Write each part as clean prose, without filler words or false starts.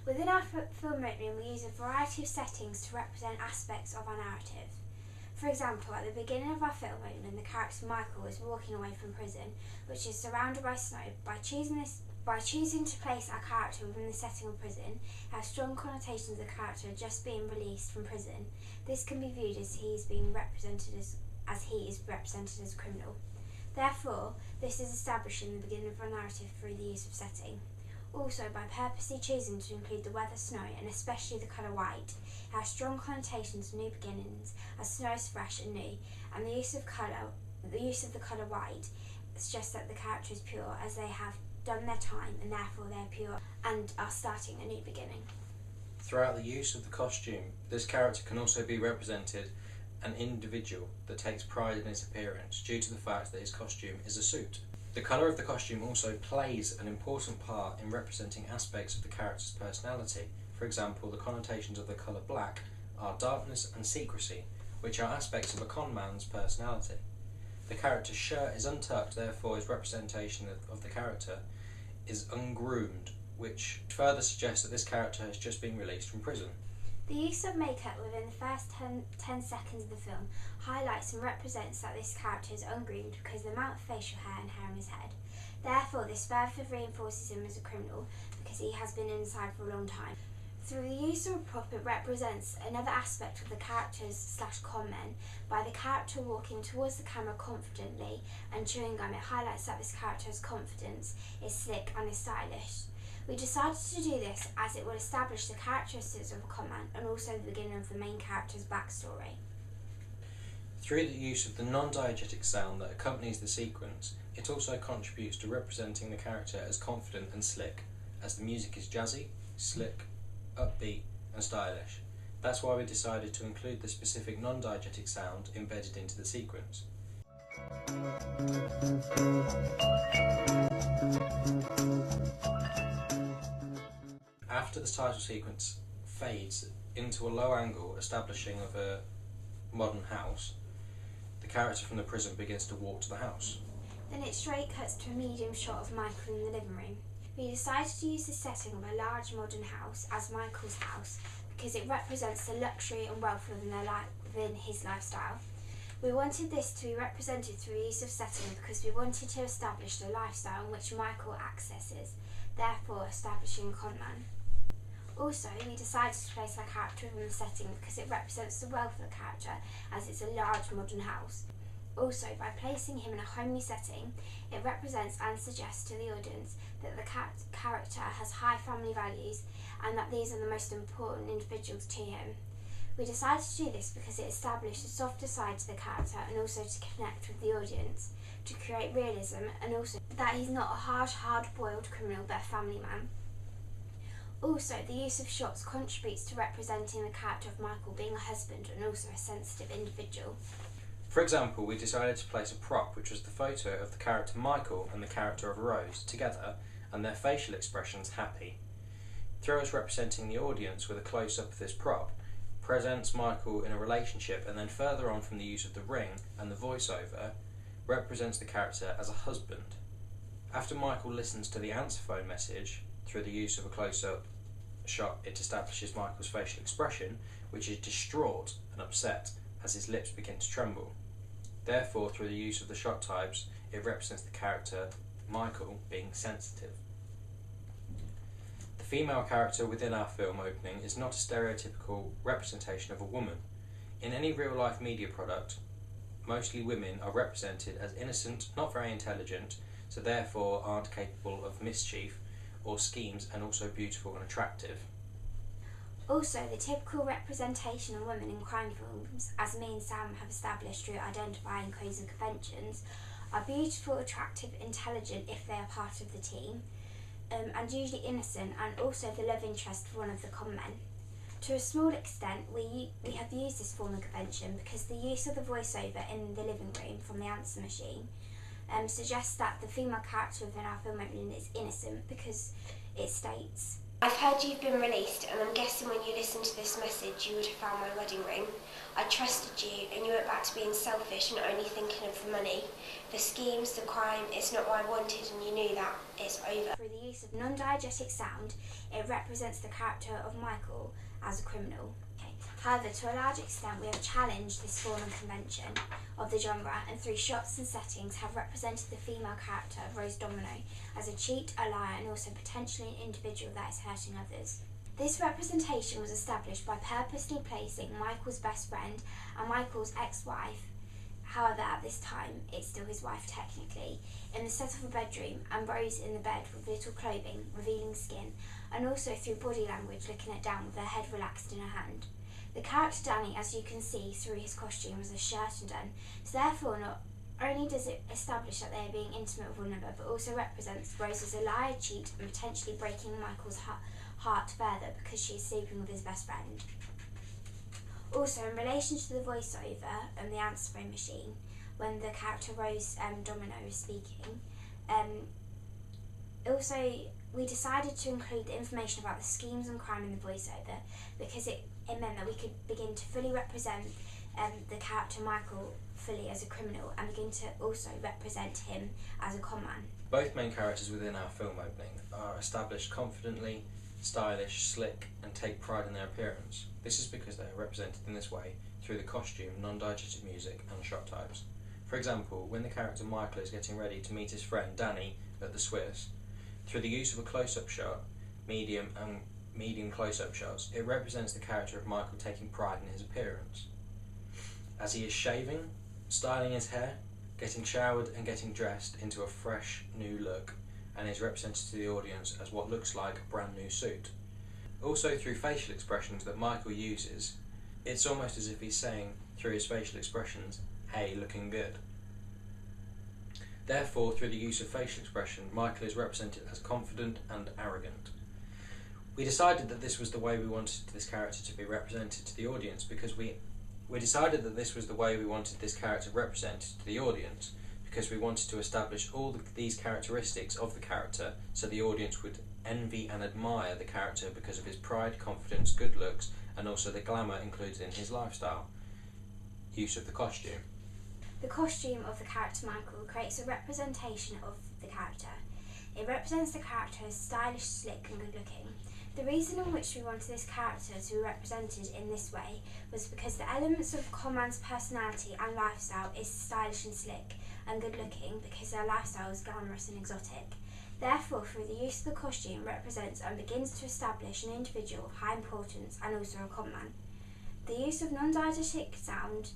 Within our film opening, we use a variety of settings to represent aspects of our narrative. For example, at the beginning of our film opening, the character Michael is walking away from prison, which is surrounded by snow. By choosing to place our character within the setting of prison, it has strong connotations of the character just being released from prison. This can be viewed as he is represented as a criminal. Therefore, this is established in the beginning of our narrative through the use of setting. Also, by purposely choosing to include the weather, snow, and especially the colour white, it has strong connotations of new beginnings, as snow is fresh and new, and the use of the colour white suggests that the character is pure, as they have done their time and therefore they are pure and are starting a new beginning. Throughout the use of the costume, this character can also be represented an individual that takes pride in his appearance due to the fact that his costume is a suit. The colour of the costume also plays an important part in representing aspects of the character's personality. For example, the connotations of the colour black are darkness and secrecy, which are aspects of a con man's personality. The character's shirt is untucked, therefore his representation of the character is ungroomed, which further suggests that this character has just been released from prison. The use of makeup within the first 10 seconds of the film highlights and represents that this character is ungroomed because of the amount of facial hair and hair on his head. Therefore, this further reinforces him as a criminal because he has been inside for a long time. Through the use of a prop, it represents another aspect of the characters / con men. By the character walking towards the camera confidently and chewing gum, it highlights that this character has confidence, is slick and is stylish. We decided to do this as it would establish the characteristics of a con man and also the beginning of the main character's backstory. Through the use of the non-diegetic sound that accompanies the sequence, it also contributes to representing the character as confident and slick, as the music is jazzy, slick, upbeat and stylish. That's why we decided to include the specific non-diegetic sound embedded into the sequence. After the title sequence fades into a low angle establishing of a modern house, the character from the prison begins to walk to the house. Then it straight cuts to a medium shot of Michael in the living room. We decided to use the setting of a large modern house as Michael's house because it represents the luxury and wealth within his lifestyle. We wanted this to be represented through the use of setting because we wanted to establish the lifestyle in which Michael accesses, therefore establishing a con man. Also, we decided to place our character within the setting because it represents the wealth of the character as it's a large modern house. Also, by placing him in a homely setting, it represents and suggests to the audience that the character has high family values and that these are the most important individuals to him. We decided to do this because it established a softer side to the character and also to connect with the audience, to create realism and also that he's not a harsh, hard-boiled criminal but a family man. Also, the use of shots contributes to representing the character of Michael being a husband and also a sensitive individual. For example, we decided to place a prop which was the photo of the character Michael and the character of Rose together and their facial expressions happy. Through us representing the audience with a close-up of this prop, presents Michael in a relationship and then further on from the use of the ring and the voiceover, represents the character as a husband. After Michael listens to the answer phone message, through the use of a close-up shot it establishes Michael's facial expression, which is distraught and upset as his lips begin to tremble. Therefore, through the use of the shot types, it represents the character Michael being sensitive. The female character within our film opening is not a stereotypical representation of a woman. In any real-life media product, mostly women are represented as innocent, not very intelligent, so therefore aren't capable of mischief or schemes, and also beautiful and attractive. Also, the typical representation of women in crime films, as me and Sam have established through identifying codes and conventions, are beautiful, attractive, intelligent if they are part of the team, and usually innocent, and also the love interest for one of the con men. To a small extent, we have used this form of convention because the use of the voiceover in the living room from the answer machine suggests that the female character within our film opening is innocent because it states, I've heard you've been released, and I'm guessing when you listened to this message you would have found my wedding ring. I trusted you, and you went back to being selfish and only thinking of the money. The schemes, the crime, it's not what I wanted, and you knew that. It's over. Through the use of non-diegetic sound, it represents the character of Michael as a criminal. However, to a large extent, we have challenged this form and convention of the genre, and through shots and settings have represented the female character of Rose Domino as a cheat, a liar, and also potentially an individual that is hurting others. This representation was established by purposely placing Michael's best friend and Michael's ex-wife, however at this time it's still his wife technically, in the set of a bedroom, and Rose in the bed with little clothing, revealing skin, and also through body language looking at Dan with her head relaxed in her hand. The character Danny, as you can see through his costume, has a shirt undone, so therefore not only does it establish that they are being intimate with one another, but also represents Rose as a liar, cheat, and potentially breaking Michael's heart further because she is sleeping with his best friend. Also, in relation to the voiceover and the answer phone machine, when the character Rose Domino is speaking, also we decided to include the information about the schemes and crime in the voiceover because it meant that we could begin to fully represent the character Michael fully as a criminal and begin to also represent him as a con man. Both main characters within our film opening are established confidently, stylish, slick, and take pride in their appearance. This is because they are represented in this way through the costume, non-diegetic music, and shot types. For example, when the character Michael is getting ready to meet his friend Danny at the Swiss, through the use of a close-up shot, medium and medium close-up shots, it represents the character of Michael taking pride in his appearance. As he is shaving, styling his hair, getting showered and getting dressed into a fresh new look, and is represented to the audience as what looks like a brand new suit. Also through facial expressions that Michael uses, it's almost as if he's saying through his facial expressions, "Hey, looking good." Therefore, through the use of facial expression, Michael is represented as confident and arrogant. We decided that this was the way we wanted this character to be represented to the audience because we decided that this was the way we wanted this character represented to the audience because we wanted to establish all these characteristics of the character so the audience would envy and admire the character because of his pride, confidence, good looks, and also the glamour included in his lifestyle. Use of the costume. The costume of the character Michael creates a representation of the character. It represents the character as stylish, slick, and good looking. The reason in which we wanted this character to be represented in this way was because the elements of Conman's personality and lifestyle is stylish and slick and good looking because their lifestyle is glamorous and exotic. Therefore, through the use of the costume, represents and begins to establish an individual of high importance and also a conman. The use of non-diegetic sound,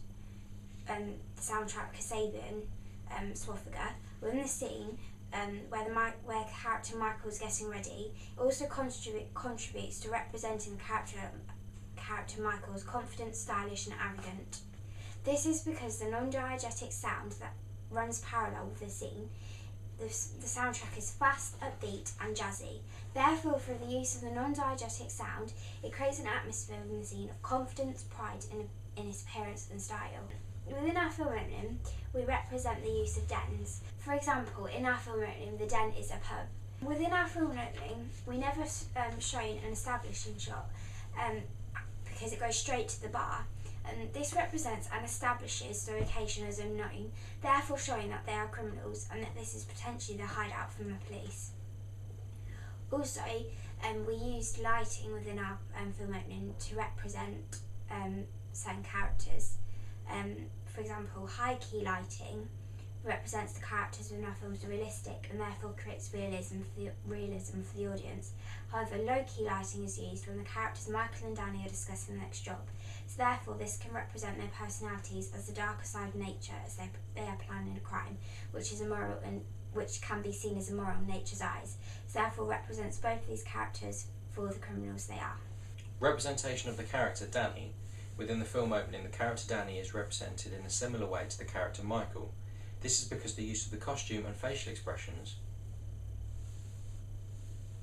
the soundtrack Kasabian, Swaffiger, within the scene where character Michael is getting ready, also contributes to representing the character Michael as confident, stylish and arrogant. This is because the non-diegetic sound that runs parallel with the scene, the soundtrack is fast, upbeat and jazzy. Therefore, through the use of the non-diegetic sound, it creates an atmosphere within the scene of confidence, pride in its appearance and style. Within our film opening, we represent the use of dens. For example, in our film opening, the den is a pub. Within our film opening, we never shown an establishing shot because it goes straight to the bar. And this represents and establishes the location as unknown, therefore showing that they are criminals and that this is potentially the hideout from the police. Also, we used lighting within our film opening to represent certain characters. For example, high key lighting represents the characters within our films are realistic and therefore creates realism for the audience. However, low key lighting is used when the characters Michael and Danny are discussing the next job. So therefore, this can represent their personalities as the darker side of nature as they are planning a crime, which is immoral and which can be seen as immoral in nature's eyes. So therefore, represents both of these characters for the criminals they are. Representation of the character Danny. Within the film opening, the character Danny is represented in a similar way to the character Michael. This is because the use of the costume and facial expressions.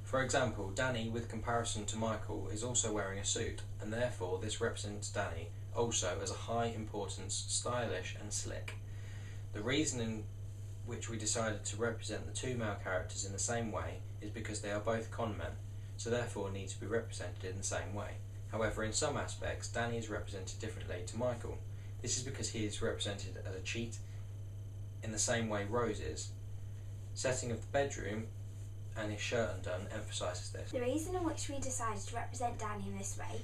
For example, Danny, with comparison to Michael, is also wearing a suit, and therefore this represents Danny also as a high importance, stylish and slick. The reason in which we decided to represent the two male characters in the same way is because they are both con men. so therefore need to be represented in the same way. However, in some aspects, Danny is represented differently to Michael. This is because he is represented as a cheat in the same way Rose is. Setting of the bedroom and his shirt undone emphasises this. The reason in which we decided to represent Danny in this way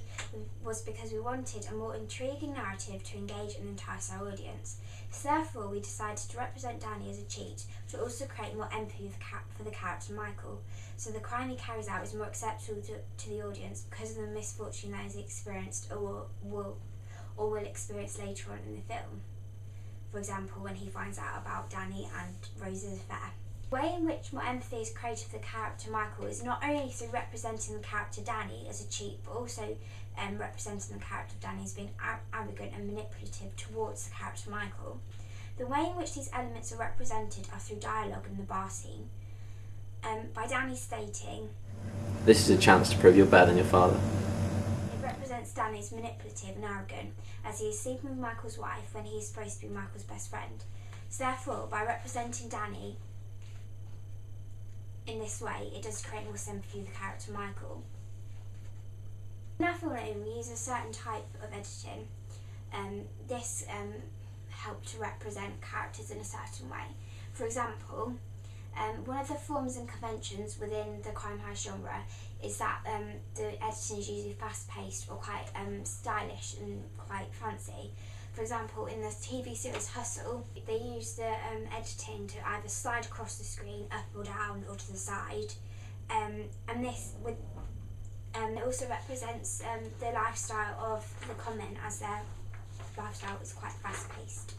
was because we wanted a more intriguing narrative to engage and entice our audience. So therefore we decided to represent Danny as a cheat, to also create more empathy for the character Michael, so the crime he carries out is more acceptable to the audience because of the misfortune that is experienced or will experience later on in the film. For example, when he finds out about Danny and Rose's affair. The way in which more empathy is created for the character Michael is not only through representing the character Danny as a cheat, but also representing the character Danny as being arrogant and manipulative towards the character Michael. The way in which these elements are represented are through dialogue in the bar scene, by Danny stating, "This is a chance to prove you're better than your father." It represents Danny as manipulative and arrogant, as he is sleeping with Michael's wife when he is supposed to be Michael's best friend. So therefore, by representing Danny in this way, it does create more sympathy with the character Michael. In our film, we use a certain type of editing. This helped to represent characters in a certain way. For example, one of the forms and conventions within the crime heist genre is that the editing is usually fast-paced or quite stylish and quite fancy. For example, in the TV series Hustle, they use the editing to either slide across the screen, up or down, or to the side. And this it also represents the lifestyle of the convent, as their lifestyle is quite fast-paced.